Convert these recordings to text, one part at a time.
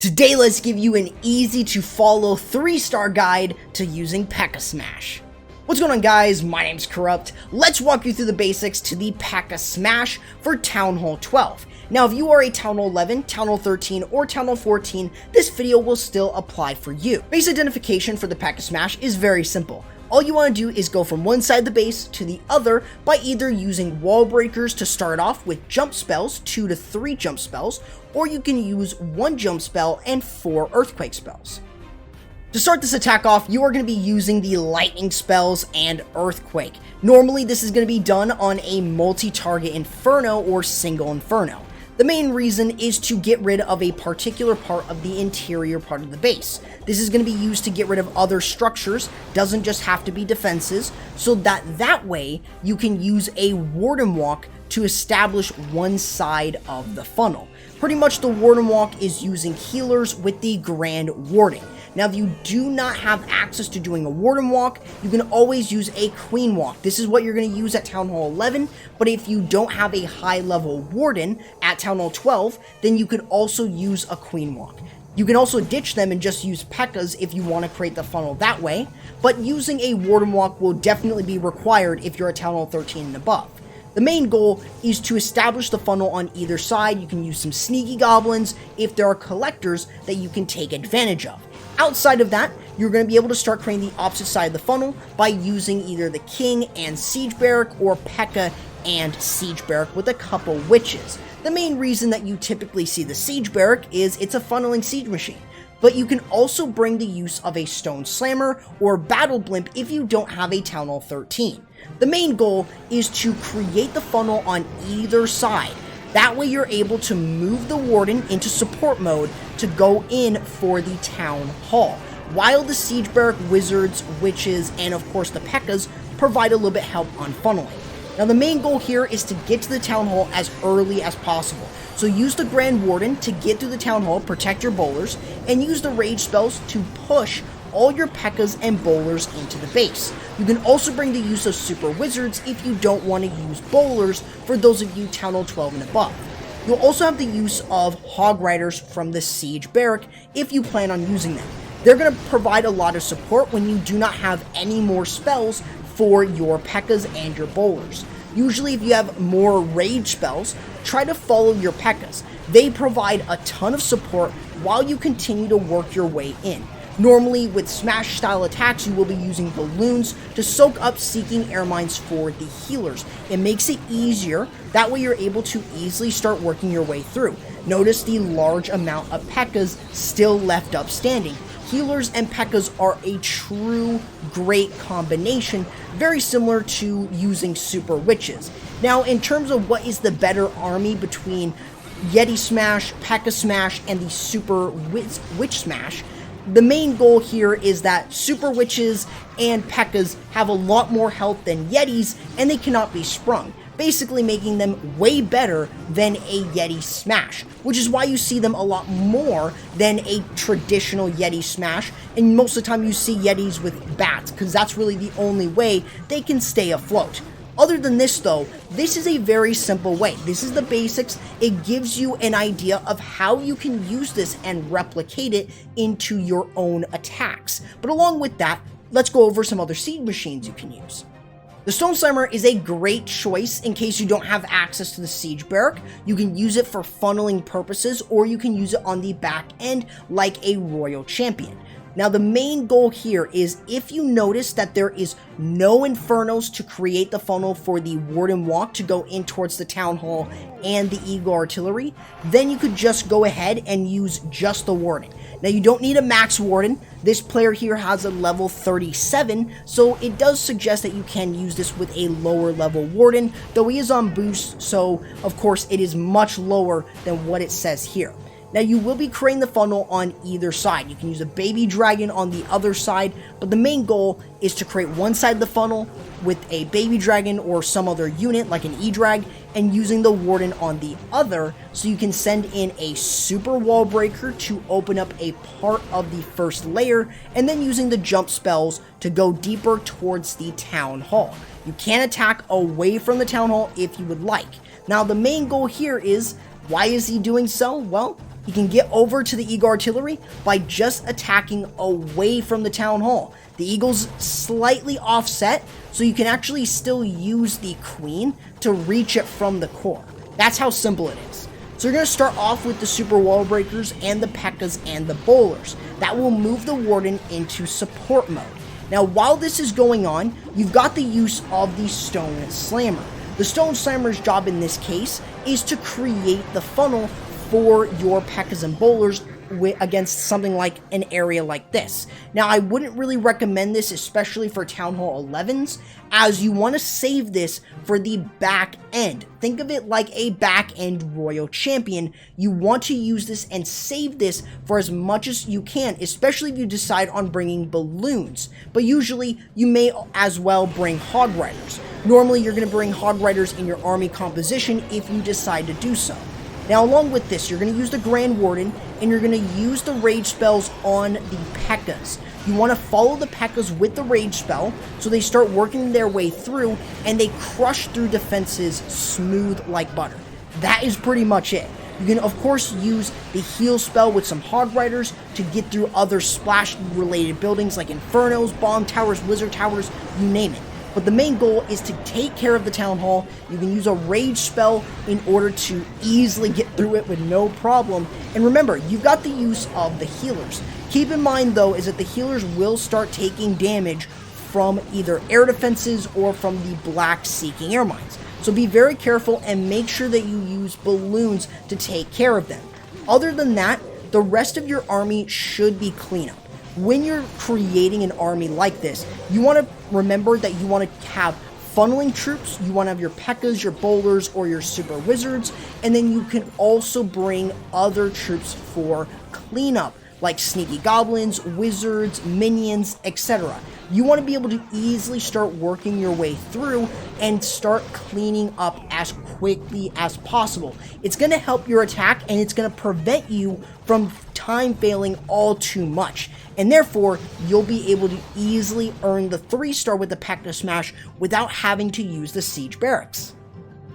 Today, let's give you an easy to follow 3-star guide to using Pekka Smash. What's going on, guys? My name's Corrupt. Let's walk you through the basics to the Pekka Smash for Town Hall 12. Now, if you are a Town Hall 11, Town Hall 13, or Town Hall 14, this video will still apply for you. Base identification for the Pekka Smash is very simple. All you want to do is go from one side of the base to the other by either using wall breakers to start off with jump spells, 2 to 3 jump spells, or you can use 1 jump spell and 4 earthquake spells. To start this attack off, you are going to be using the lightning spells and earthquake. Normally, this is going to be done on a multi-target inferno or single inferno. The main reason is to get rid of a particular part of the interior part of the base. This is going to be used to get rid of other structures, doesn't just have to be defenses, so that way you can use a Warden walk to establish one side of the funnel. Pretty much the Warden walk is using healers with the Grand Warden. Now, if you do not have access to doing a Warden walk, you can always use a Queen walk. This is what you're going to use at Town Hall 11, but if you don't have a high-level Warden at Town Hall 12, then you could also use a Queen walk. You can also ditch them and just use Pekkas if you want to create the funnel that way, but using a Warden walk will definitely be required if you're at Town Hall 13 and above. The main goal is to establish the funnel on either side. You can use some sneaky goblins if there are collectors that you can take advantage of. Outside of that, you're going to be able to start creating the opposite side of the funnel by using either the King and Siege Barrack or Pekka and Siege Barrack with a couple witches. The main reason that you typically see the Siege Barrack is it's a funneling siege machine, but you can also bring the use of a Stone Slammer or Battle Blimp if you don't have a Town Hall 13. The main goal is to create the funnel on either side. That way you're able to move the Warden into support mode to go in for the Town Hall, while the Siege Barrack, Wizards, Witches, and of course the Pekkas provide a little bit help on funneling. Now, the main goal here is to get to the Town Hall as early as possible. So use the Grand Warden to get through the Town Hall, protect your bowlers, and use the Rage spells to push all your Pekkas and bowlers into the base. You can also bring the use of Super Wizards if you don't want to use bowlers for those of you Town Hall 12 and above. You'll also have the use of Hog Riders from the Siege Barrack if you plan on using them. They're going to provide a lot of support when you do not have any more spells for your Pekkas and your bowlers. Usually if you have more rage spells, try to follow your Pekkas. They provide a ton of support while you continue to work your way in. Normally, with Smash style attacks, you will be using balloons to soak up seeking air mines for the healers. It makes it easier, that way you're able to easily start working your way through. Notice the large amount of Pekkas still left up standing. Healers and Pekkas are a true great combination, very similar to using Super Witches. Now, in terms of what is the better army between Yeti Smash, Pekka Smash, and the Super Witch Smash, the main goal here is that Super Witches and Pekkas have a lot more health than Yetis, and they cannot be sprung, basically making them way better than a Yeti Smash, which is why you see them a lot more than a traditional Yeti Smash, and most of the time you see Yetis with bats, because that's really the only way they can stay afloat. Other than this, though, this is a very simple way. This is the basics. It gives you an idea of how you can use this and replicate it into your own attacks. But along with that, let's go over some other siege machines you can use. The Stone Slammer is a great choice in case you don't have access to the Siege Barrack. You can use it for funneling purposes, or you can use it on the back end like a Royal Champion. Now, the main goal here is if you notice that there is no Infernos to create the funnel for the Warden walk to go in towards the Town Hall and the Eagle Artillery, then you could just go ahead and use just the Warden. Now, you don't need a max Warden. This player here has a level 37, so it does suggest that you can use this with a lower level Warden, though he is on boost, so of course it is much lower than what it says here. Now, you will be creating the funnel on either side. You can use a baby dragon on the other side, but the main goal is to create one side of the funnel with a baby dragon or some other unit like an E-Drag, and using the Warden on the other, so you can send in a super wall breaker to open up a part of the first layer, and then using the jump spells to go deeper towards the Town Hall. You can attack away from the Town Hall if you would like. Now, the main goal here is, why is he doing so? Well, he can get over to the Eagle Artillery by just attacking away from the Town Hall. The Eagle's slightly offset, so you can actually still use the Queen to reach it from the core. That's how simple it is. So you're going to start off with the Super Wall Breakers and the P.E.K.K.A.s and the Bowlers. That will move the Warden into support mode. Now, while this is going on, you've got the use of the Stone Slammer. The Stone Slammer's job in this case is to create the funnel for your P.E.K.K.A.s and Bowlers against something like an area like this. Now, I wouldn't really recommend this, especially for Town Hall 11s, as you want to save this for the back end. Think of it like a back end Royal Champion. You want to use this and save this for as much as you can, especially if you decide on bringing balloons. But usually, you may as well bring Hog Riders. Normally, you're going to bring Hog Riders in your army composition if you decide to do so. Now, along with this, you're going to use the Grand Warden, and you're going to use the Rage spells on the P.E.K.K.A.s. You want to follow the P.E.K.K.A.s with the Rage spell, so they start working their way through, and they crush through defenses smooth like butter. That is pretty much it. You can, of course, use the Heal spell with some Hog Riders to get through other Splash-related buildings like Infernos, Bomb Towers, Wizard Towers, you name it. But the main goal is to take care of the Town Hall. You can use a Rage spell in order to easily get through it with no problem. And remember, you've got the use of the healers. Keep in mind, though, is that the healers will start taking damage from either air defenses or from the Black Seeking Air Mines. So be very careful and make sure that you use balloons to take care of them. Other than that, the rest of your army should be cleanup. When you're creating an army like this, you want to remember that you want to have funneling troops, you want to have your P.E.K.K.A.s, your Bowlers, or your Super Wizards, and then you can also bring other troops for cleanup, like Sneaky Goblins, Wizards, Minions, etc. You want to be able to easily start working your way through and start cleaning up as quickly as possible. It's going to help your attack, and it's going to prevent you from time failing all too much. And therefore, you'll be able to easily earn the 3-star with the Pekka Smash without having to use the Siege Barracks.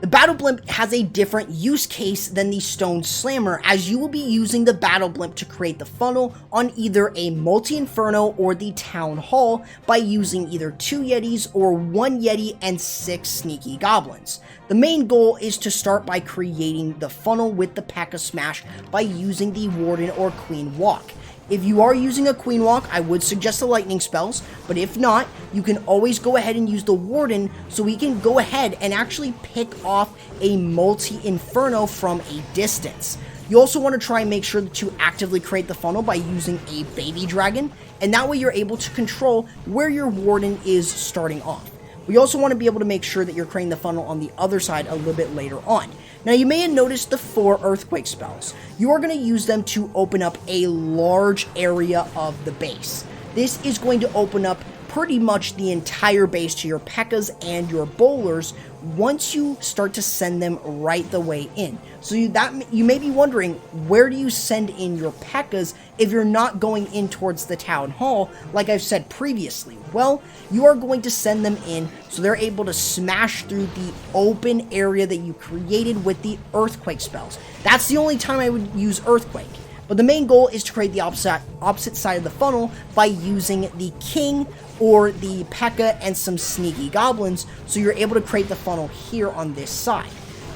The Battle Blimp has a different use case than the Stone Slammer, as you will be using the Battle Blimp to create the funnel on either a Multi-Inferno or the Town Hall by using either 2 Yetis or 1 Yeti and 6 Sneaky Goblins. The main goal is to start by creating the funnel with the Pekka Smash by using the Warden or Queen Walk. If you are using a Queen Walk, I would suggest the lightning spells, but if not, you can always go ahead and use the Warden so we can go ahead and actually pick off a multi-inferno from a distance. You also want to try and make sure to actively create the funnel by using a baby dragon, and that way you're able to control where your Warden is starting off. We also want to be able to make sure that you're creating the funnel on the other side a little bit later on. Now, you may have noticed the 4 Earthquake spells. You are going to use them to open up a large area of the base. This is going to open up pretty much the entire base to your P.E.K.K.A.s and your Bowlers once you start to send them right the way in. So you may be wondering, where do you send in your P.E.K.K.A.s if you're not going in towards the Town Hall, like I've said previously? Well, you are going to send them in so they're able to smash through the open area that you created with the Earthquake spells. That's the only time I would use Earthquake. But the main goal is to create the opposite side of the funnel by using the King or the P.E.K.K.A. and some Sneaky Goblins, so you're able to create the funnel here on this side.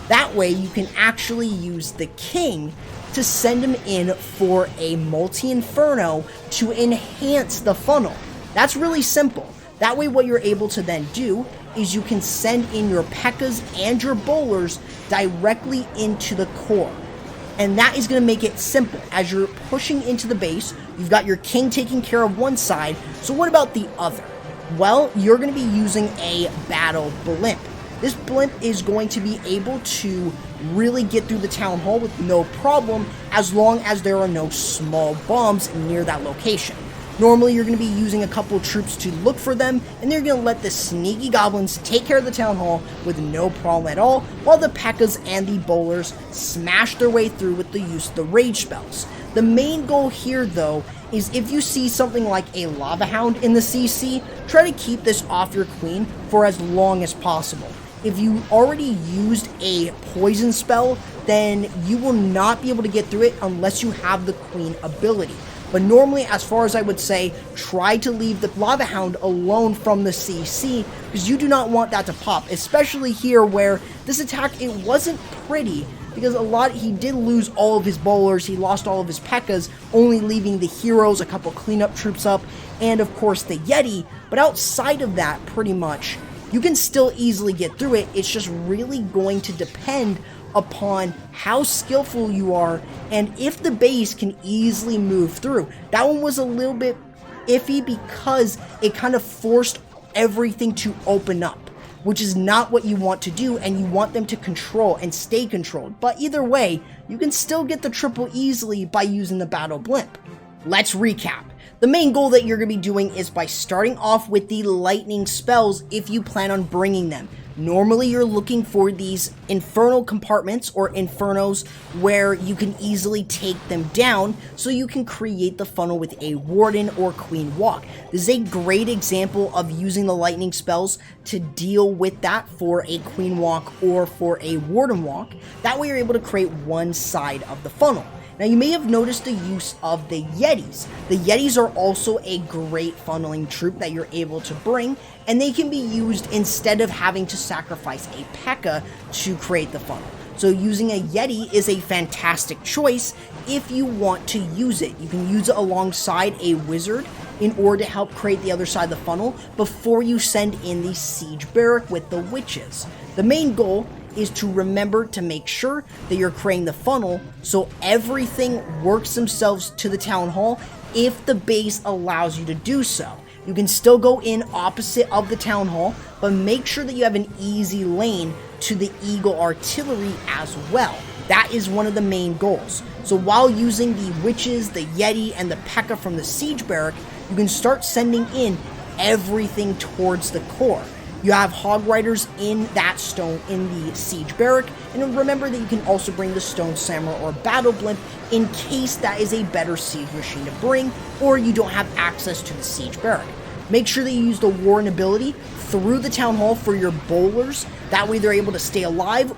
That way, you can actually use the King to send him in for a multi-inferno to enhance the funnel. That's really simple. That way, what you're able to then do is you can send in your P.E.K.K.A.s and your Bowlers directly into the core. And that is going to make it simple. As you're pushing into the base, you've got your King taking care of one side, so what about the other? Well, you're going to be using a Battle Blimp. This Blimp is going to be able to really get through the Town Hall with no problem, as long as there are no small bombs near that location. Normally, you're going to be using a couple of troops to look for them, and they're going to let the Sneaky Goblins take care of the Town Hall with no problem at all, while the P.E.K.K.A.s and the Bowlers smash their way through with the use of the Rage spells. The main goal here, though, is if you see something like a Lava Hound in the CC, try to keep this off your Queen for as long as possible. if you already used a poison spell, then you will not be able to get through it unless you have the Queen ability. But normally, as far as I would say, try to leave the Lava Hound alone from the CC, because you do not want that to pop, especially here where this attack, it wasn't pretty, because he did lose all of his bowlers, he lost all of his Pekkas, only leaving the heroes, a couple cleanup troops up, and of course the Yeti. But outside of that, pretty much, you can still easily get through it. It's just really going to depend upon how skillful you are and if the base can easily move through. That one was a little bit iffy because it kind of forced everything to open up, which is not what you want to do, and you want them to control and stay controlled. But either way, you can still get the triple easily by using the Battle Blimp. Let's recap. The main goal that you're going to be doing is by starting off with the lightning spells if you plan on bringing them. Normally you're looking for these infernal compartments or infernos where you can easily take them down so you can create the funnel with a Warden or Queen Walk. This is a great example of using the lightning spells to deal with that for a Queen Walk or for a Warden Walk. That way you're able to create one side of the funnel. Now you may have noticed the use of the Yetis. The Yetis are also a great funneling troop that you're able to bring, and they can be used instead of having to sacrifice a Pekka to create the funnel. So using a Yeti is a fantastic choice if you want to use it. You can use it alongside a wizard in order to help create the other side of the funnel before you send in the siege barrack with the witches. The main goal is to remember to make sure that you're creating the funnel so everything works themselves to the town hall if the base allows you to do so. You can still go in opposite of the town hall, but make sure that you have an easy lane to the Eagle artillery as well. That is one of the main goals. So while using the witches, the Yeti, and the Pekka from the siege barrack, you can start sending in everything towards the core. You have Hog Riders in that stone in the siege barrack, and remember that you can also bring the Stone Samurai or Battle Blimp in case that is a better siege machine to bring, or you don't have access to the siege barrack. Make sure that you use the Warden ability through the town hall for your bowlers, that way they're able to stay alive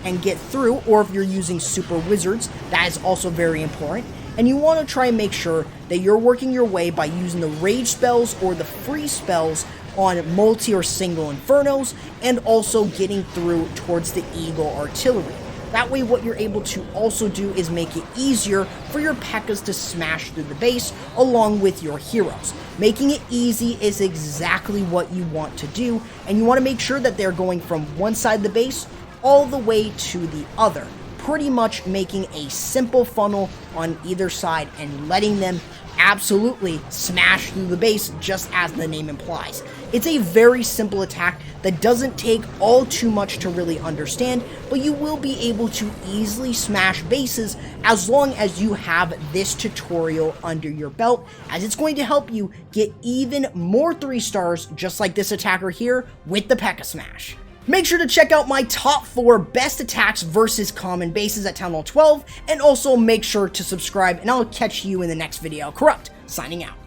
and get through, or if you're using super wizards, that is also very important. And you want to try and make sure that you're working your way by using the rage spells or the free spells on multi or single infernos, and also getting through towards the Eagle artillery. That way what you're able to also do is make it easier for your Pekkas to smash through the base along with your heroes. Making it easy is exactly what you want to do, and you want to make sure that they're going from one side of the base all the way to the other, pretty much making a simple funnel on either side and letting them absolutely smash through the base just as the name implies. It's a very simple attack that doesn't take all too much to really understand, but you will be able to easily smash bases as long as you have this tutorial under your belt, as it's going to help you get even more 3 stars just like this attacker here with the Pekka Smash. Make sure to check out my top 4 best attacks versus common bases at Town Hall 12, and also make sure to subscribe, and I'll catch you in the next video. Corrupt, signing out.